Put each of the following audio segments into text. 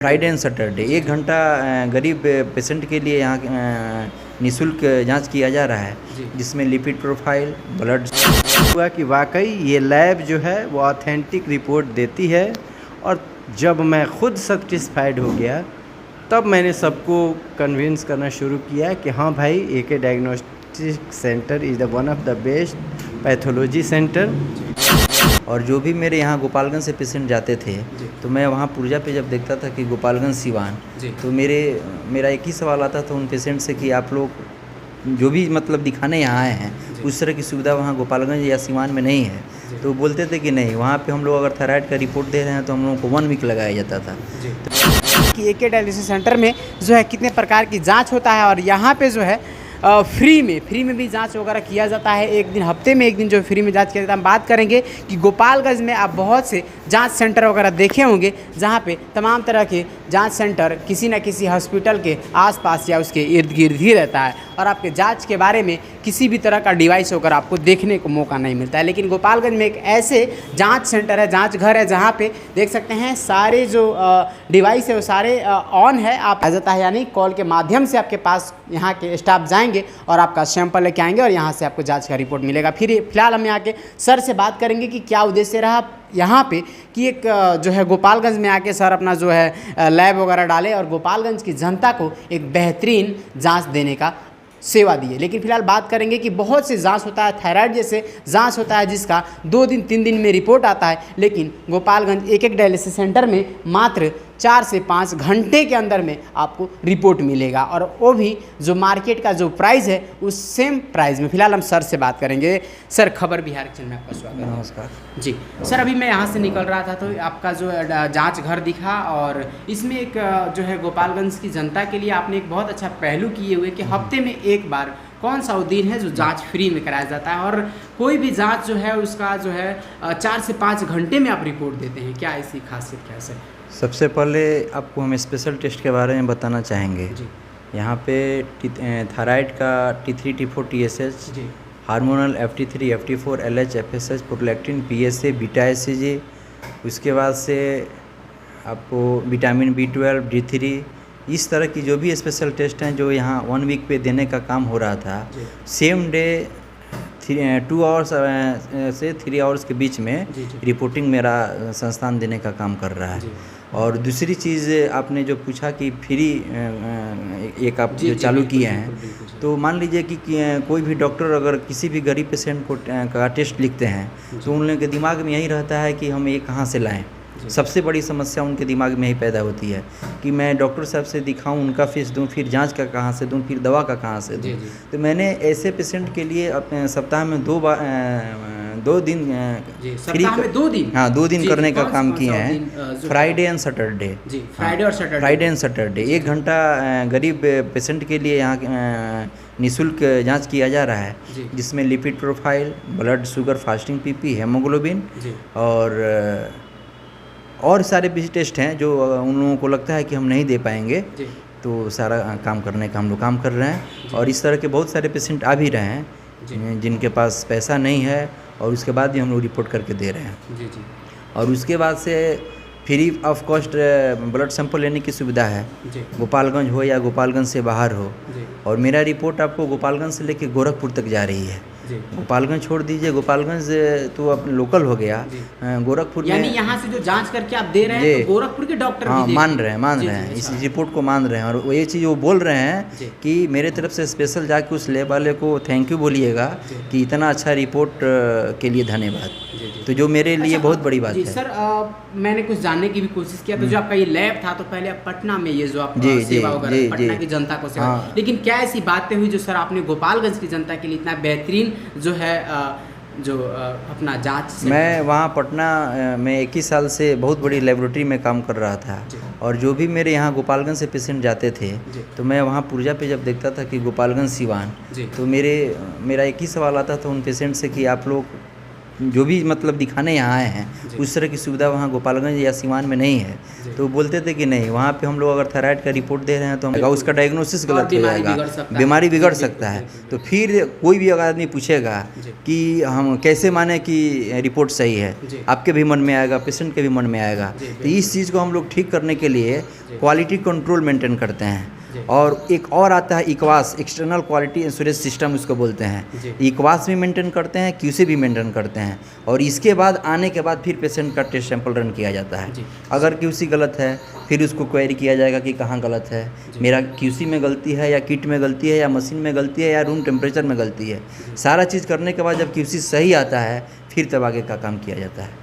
Friday and Saturday 1 घंटा गरीब patient के लिए यहाँ निःशुल्क जांच किया जा रहा है, जिसमें लिपिड प्रोफाइल, ब्लड हुआ कि वाकई ये लैब जो है वो ऑथेंटिक रिपोर्ट देती है। और जब मैं खुद सेटिस्फाइड हो गया तब मैंने सबको कन्विंस करना शुरू किया कि हाँ भाई, AK diagnostic center is the one of the best pathology center. और जो भी मेरे यहाँ गोपालगंज से पेशेंट जाते थे तो मैं वहाँ पुर्जा पे जब देखता था कि गोपालगंज सिवान, तो मेरा एक ही सवाल आता था उन पेशेंट से कि आप लोग जो भी मतलब दिखाने यहाँ आए हैं उस तरह की सुविधा वहाँ गोपालगंज या सिवान में नहीं है। तो बोलते थे कि नहीं, वहाँ पे हम लोग अगर थायराइड का रिपोर्ट दे रहे हैं तो हम लोगों को 1 वीक लगाया जाता था। कि एके डायलिसिस सेंटर में जो है कितने प्रकार की जांच होता है और यहाँ पे जो है फ्री में भी जांच वगैरह किया जाता है। एक दिन हफ्ते में एक दिन जो फ्री में जांच किया जाता है। हम बात करेंगे कि गोपालगंज में आप बहुत से जांच सेंटर वगैरह देखे होंगे जहां पे तमाम तरह के जांच सेंटर किसी न किसी हॉस्पिटल के आसपास या उसके इर्द गिर्द ही रहता है और आपके जांच के बारे में किसी भी तरह का डिवाइस वगैरह आपको देखने को मौका नहीं मिलता है। लेकिन गोपालगंज में एक ऐसे जाँच सेंटर है, जाँच घर है, जहाँ पर देख सकते हैं सारे जो डिवाइस है वो सारे ऑन है। आप आ जाता है, यानी कॉल के माध्यम से आपके पास यहाँ के स्टाफ जाएंगे और आपका सैंपल लेके आएंगे और यहाँ से आपको जांच का रिपोर्ट मिलेगा। फिलहाल हम यहाँ के सर से बात करेंगे कि क्या उद्देश्य रहा यहाँ पे कि एक जो है गोपालगंज में आके सर अपना जो है लैब वगैरह डाले और गोपालगंज की जनता को एक बेहतरीन जांच देने का सेवा दिए। लेकिन फिलहाल बात करेंगे कि बहुत से जांच होता है, थायराइड जैसे जांच होता है जिसका 2 दिन 3 दिन में रिपोर्ट आता है, लेकिन गोपालगंज एक डायलिसिस सेंटर में मात्र 4 से 5 घंटे के अंदर में आपको रिपोर्ट मिलेगा और वो भी जो मार्केट का जो प्राइस है उस सेम प्राइस में। फिलहाल हम सर से बात करेंगे। सर, खबर बिहार के चैनल में आपका स्वागत है। नमस्कार जी सर, अभी मैं यहाँ से निकल रहा था तो आपका जो जांच घर दिखा और इसमें एक जो है गोपालगंज की जनता के लिए आपने एक बहुत अच्छा पहलू किए हुए कि हफ्ते में एक बार कौन सा वो दिन है जो जांच फ्री में कराया जाता है और कोई भी जांच जो है उसका जो है 4 से 5 घंटे में आप रिपोर्ट देते हैं। क्या ऐसी खासियत क्या है सर? सबसे पहले आपको हम स्पेशल टेस्ट के बारे में बताना चाहेंगे। यहाँ पे थायराइड का T3 T4 TSH, hormonal FT3 FT4 LH FSH, prolactin PSA beta SCG, उसके बाद से आपको विटामिन B12 D3, इस तरह की जो भी स्पेशल टेस्ट हैं जो यहाँ 1 वीक पे देने का काम हो रहा था, सेम डे 2 आवर्स से 3 आवर्स के बीच में रिपोर्टिंग मेरा संस्थान देने का काम कर रहा है। और दूसरी चीज़ आपने जो पूछा कि फ्री एक आप जो चालू किए हैं, तो मान लीजिए कि कोई भी डॉक्टर अगर किसी भी गरीब पेशेंट को का टेस्ट लिखते हैं तो उन लोगों के दिमाग में यही रहता है कि हम ये कहाँ से लाएं। सबसे बड़ी समस्या उनके दिमाग में ही पैदा होती है कि मैं डॉक्टर साहब से दिखाऊं, उनका फीस दूं, फिर जांच का कहाँ से दूं, फिर दवा का कहाँ से दूं। तो मैंने ऐसे पेशेंट के लिए अपने सप्ताह में 2 दिन फ्री, 2 दिन, हाँ 2 दिन करने का काम किए हैं। Friday and Saturday, Friday and Saturday 1 घंटा गरीब पेशेंट के लिए यहाँ निःशुल्क जांच किया जा रहा है, जिसमें lipid profile, blood sugar, fasting PP, haemoglobin और सारे भी टेस्ट हैं जो उन लोगों को लगता है कि हम नहीं दे पाएंगे, तो सारा काम करने का हम लोग काम कर रहे हैं। और इस तरह के बहुत सारे पेशेंट आ भी रहे हैं जिनके पास पैसा नहीं है और उसके बाद भी हम लोग रिपोर्ट करके दे रहे हैं। और उसके बाद से free of cost blood sample लेने की सुविधा है, गोपालगंज हो या गोपालगंज से बाहर हो। और मेरा रिपोर्ट आपको गोपालगंज से लेकर गोरखपुर तक जा रही है। गोपालगंज छोड़ दीजिए, गोपालगंज तो अब लोकल हो गया, गोरखपुर यानी यहाँ से जो जांच करके आप दे रहे हैं तो गोरखपुर के डॉक्टर हाँ मान रहे हैं इस रिपोर्ट को मान रहे हैं। और ये चीज़ वो बोल रहे हैं कि मेरे तरफ से स्पेशल जाके उस लैब वाले को थैंक यू बोलिएगा कि इतना अच्छा रिपोर्ट के लिए धन्यवाद। तो जो मेरे लिए बहुत बड़ी बात है। सर, मैंने कुछ जानने की भी कोशिश किया, तो जो आपका ये लैब था तो पहले आप पटना में ये जो आप सेवा वगैरह पटना की जनता को सेवा, लेकिन क्या ऐसी बातें हुई जो सर आपने गोपालगंज की जनता के लिए इतना बेहतरीन जो है अपना जांच? मैं वहाँ पटना में 21 साल से बहुत बड़ी लेबोरेटरी में काम कर रहा था और जो भी मेरे यहाँ गोपालगंज से पेशेंट जाते थे तो मैं वहाँ पुर्जा पे जब देखता था कि गोपालगंज सिवान, तो मेरा एक ही सवाल आता था उन पेशेंट से कि आप लोग जो भी मतलब दिखाने यहाँ आए हैं उस तरह की सुविधा वहाँ गोपालगंज या सिवान में नहीं है। तो बोलते थे कि नहीं, वहाँ पे हम लोग अगर थायराइड का रिपोर्ट दे रहे हैं तो हम उसका डायग्नोसिस गलत हो जाएगा, बीमारी बिगड़ सकता है। तो फिर कोई भी अगर आदमी पूछेगा कि हम कैसे माने कि रिपोर्ट सही है, आपके भी मन में आएगा, पेशेंट के भी मन में आएगा। तो इस चीज़ को हम लोग ठीक करने के लिए क्वालिटी कंट्रोल मेंटेन करते हैं। और एक और आता है इकवास, एक्सटर्नल क्वालिटी इंश्योरेंस सिस्टम उसको बोलते हैं। इकवास भी मेंटेन करते हैं, क्यूसी भी मेंटेन करते हैं। और इसके बाद आने के बाद फिर पेशेंट का टेस्ट सैंपल रन किया जाता है। अगर क्यूसी गलत है फिर उसको क्वेरी किया जाएगा कि कहाँ गलत है, मेरा क्यूसी में गलती है या किट में गलती है या मशीन में गलती है या रूम टेम्परेचर में गलती है। सारा चीज़ करने के बाद जब क्यूसी सही आता है फिर तब आगे का काम किया जाता है।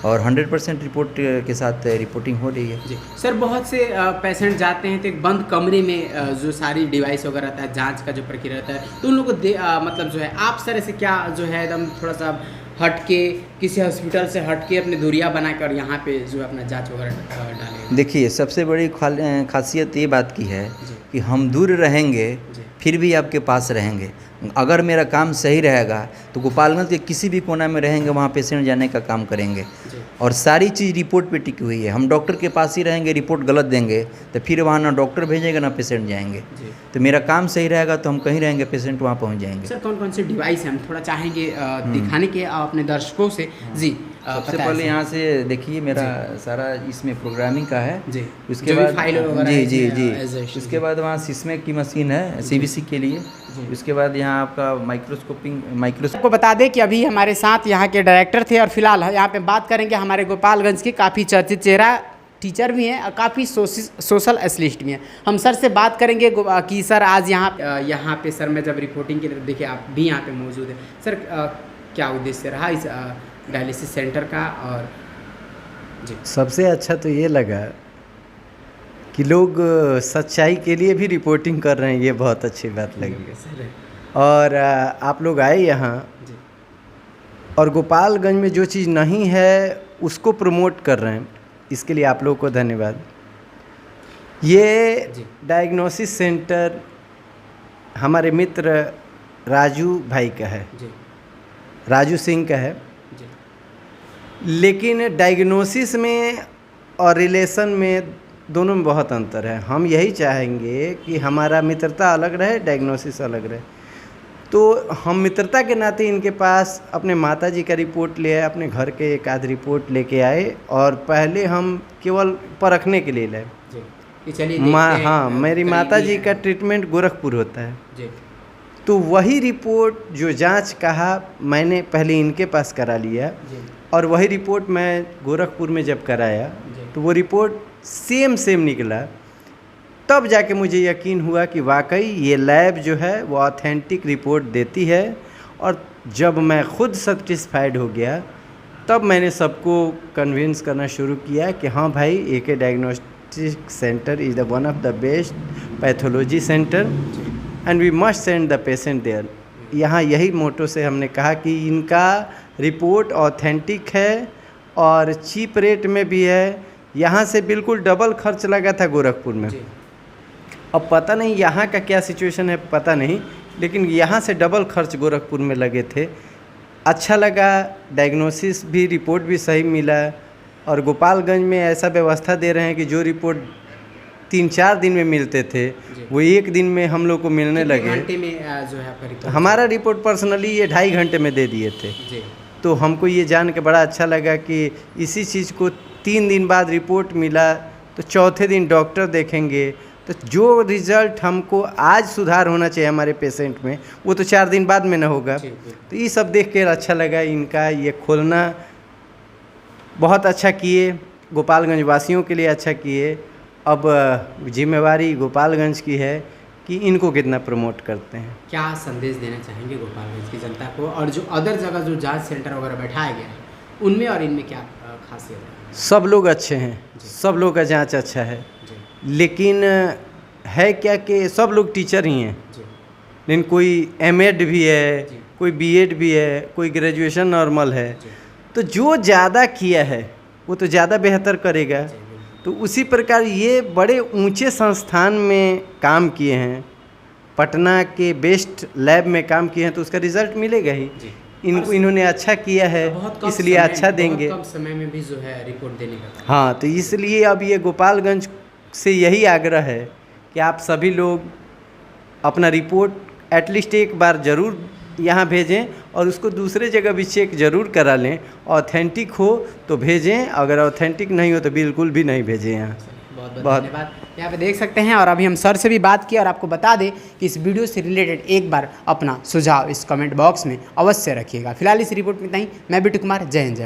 और 100% रिपोर्ट के साथ रिपोर्टिंग हो रही है। जी सर, बहुत से पेशेंट जाते हैं तो एक बंद कमरे में जो सारी डिवाइस वगैरह रहता है, जांच का जो प्रक्रिया रहता है, तो उन लोगों को मतलब जो है आप सर से क्या जो है एकदम थोड़ा सा हट के किसी हॉस्पिटल से हट के अपनी दूरियां बनाकर यहाँ पे जो है अपना जांच वगैरह डालें? देखिए, सबसे बड़ी खासियत ये बात की है कि हम दूर रहेंगे फिर भी आपके पास रहेंगे। अगर मेरा काम सही रहेगा तो गोपालगंज के किसी भी कोना में रहेंगे वहाँ पेशेंट जाने का काम करेंगे। और सारी चीज़ रिपोर्ट पे टिकी हुई है। हम डॉक्टर के पास ही रहेंगे, रिपोर्ट गलत देंगे तो फिर वहाँ ना डॉक्टर भेजेंगे ना पेशेंट जाएंगे। तो मेरा काम सही रहेगा तो हम कहीं रहेंगे, पेशेंट वहाँ पहुँच जाएंगे। सर, कौन कौन से डिवाइस हैं हम थोड़ा चाहेंगे दिखाने के अपने दर्शकों से? जी, सबसे पहले यहाँ से देखिए, मेरा सारा इसमें प्रोग्रामिंग का है जी। उसके बाद जी उसके बाद वहाँ सिस्मेक की मशीन है सीबीसी के लिए। उसके बाद यहाँ आपका माइक्रोस्कोप को बता दें कि अभी हमारे साथ यहाँ के डायरेक्टर थे और फिलहाल यहाँ पे बात करेंगे हमारे गोपालगंज के काफ़ी चर्चित चेहरा, टीचर भी हैं और काफ़ी सोशल एथलीट भी हैं। हम सर से बात करेंगे कि सर आज यहाँ पे सर मैं जब रिपोर्टिंग की तरफ देखिए आप भी यहाँ पे मौजूद हैं सर, क्या उद्देश्य रहा इस डायलिसिस सेंटर का? और जी, सबसे अच्छा तो ये लगा कि लोग सच्चाई के लिए भी रिपोर्टिंग कर रहे हैं, ये बहुत अच्छी बात लगी। और आप लोग आए यहाँ और गोपालगंज में जो चीज़ नहीं है उसको प्रमोट कर रहे हैं, इसके लिए आप लोगों को धन्यवाद। ये डायग्नोसिस सेंटर हमारे मित्र राजू भाई का है, राजू सिंह का है। लेकिन डायग्नोसिस में और रिलेशन में दोनों में बहुत अंतर है। हम यही चाहेंगे कि हमारा मित्रता अलग रहे, डायग्नोसिस अलग रहे। तो हम मित्रता के नाते इनके पास अपने माताजी का रिपोर्ट ले आए, अपने घर के एक आध रिपोर्ट लेके आए और पहले हम केवल परखने के लिए लाए। हाँ, मेरी माताजी का ट्रीटमेंट गोरखपुर होता है। तो वही रिपोर्ट जो जांच कहा मैंने पहले इनके पास करा लिया और वही रिपोर्ट मैं गोरखपुर में जब कराया तो वो रिपोर्ट सेम निकला। तब जाके मुझे यकीन हुआ कि वाकई ये लैब जो है वो ऑथेंटिक रिपोर्ट देती है। और जब मैं खुद सेटिस्फाइड हो गया तब मैंने सबको कन्विंस करना शुरू किया कि हाँ भाई, AK diagnostic center is the one of the best pathology center and we must send the patient there. यहाँ यही मोटो से हमने कहा कि इनका रिपोर्ट ऑथेंटिक है और चीप रेट में भी है। यहाँ से बिल्कुल डबल खर्च लगा था गोरखपुर में। अब पता नहीं यहाँ का क्या सिचुएशन है, पता नहीं, लेकिन यहाँ से डबल खर्च गोरखपुर में लगे थे। अच्छा लगा, डायग्नोसिस भी, रिपोर्ट भी सही मिला। और गोपालगंज में ऐसा व्यवस्था दे रहे हैं कि जो रिपोर्ट 3-4 दिन में मिलते थे वो 1 दिन में हम लोग को मिलने लगे। घंटे में जो है आपका रिपोर्ट? हमारा रिपोर्ट पर्सनली ये 2.5 घंटे में दे दिए थे। तो हमको ये जान के बड़ा अच्छा लगा कि इसी चीज़ को 3 दिन बाद रिपोर्ट मिला तो चौथे दिन डॉक्टर देखेंगे तो जो रिज़ल्ट हमको आज सुधार होना चाहिए हमारे पेशेंट में वो तो 4 दिन बाद में ना होगा। तो ये सब देख के अच्छा लगा। इनका ये खोलना बहुत अच्छा किए, गोपालगंज वासियों के लिए अच्छा किए। अब जिम्मेवारी गोपालगंज की है कि इनको कितना प्रमोट करते हैं। क्या संदेश देना चाहेंगे गोपालगंज की जनता को? और जो अदर जगह जो जांच सेंटर वगैरह बैठाया गया है उनमें और इनमें क्या खासियत है? सब लोग अच्छे हैं, सब लोग का जांच अच्छा है, लेकिन है क्या कि सब लोग टीचर ही हैं। लेकिन कोई एमएड भी है, कोई बीएड भी है, कोई ग्रेजुएशन नॉर्मल है। तो जो ज़्यादा किया है वो तो ज़्यादा बेहतर करेगा। तो उसी प्रकार ये बड़े ऊंचे संस्थान में काम किए हैं, पटना के बेस्ट लैब में काम किए हैं, तो उसका रिज़ल्ट मिलेगा ही। इन्होंने अच्छा किया है, इसलिए अच्छा देंगे। कम समय में भी जो है रिपोर्ट देने का। हाँ, तो इसलिए अब ये गोपालगंज से यही आग्रह है कि आप सभी लोग अपना रिपोर्ट एटलीस्ट एक बार ज़रूर यहाँ भेजें और उसको दूसरे जगह भी चेक ज़रूर करा लें। ऑथेंटिक हो तो भेजें, अगर ऑथेंटिक नहीं हो तो बिल्कुल भी नहीं भेजें यहाँ। बहुत धन्यवाद। यहाँ पे देख सकते हैं और अभी हम सर से भी बात किया और आपको बता दें कि इस वीडियो से रिलेटेड एक बार अपना सुझाव इस कमेंट बॉक्स में अवश्य रखिएगा। फिलहाल इस रिपोर्ट में इतना ही। मैं बिट्टू कुमार, जय हिंद जय भारत।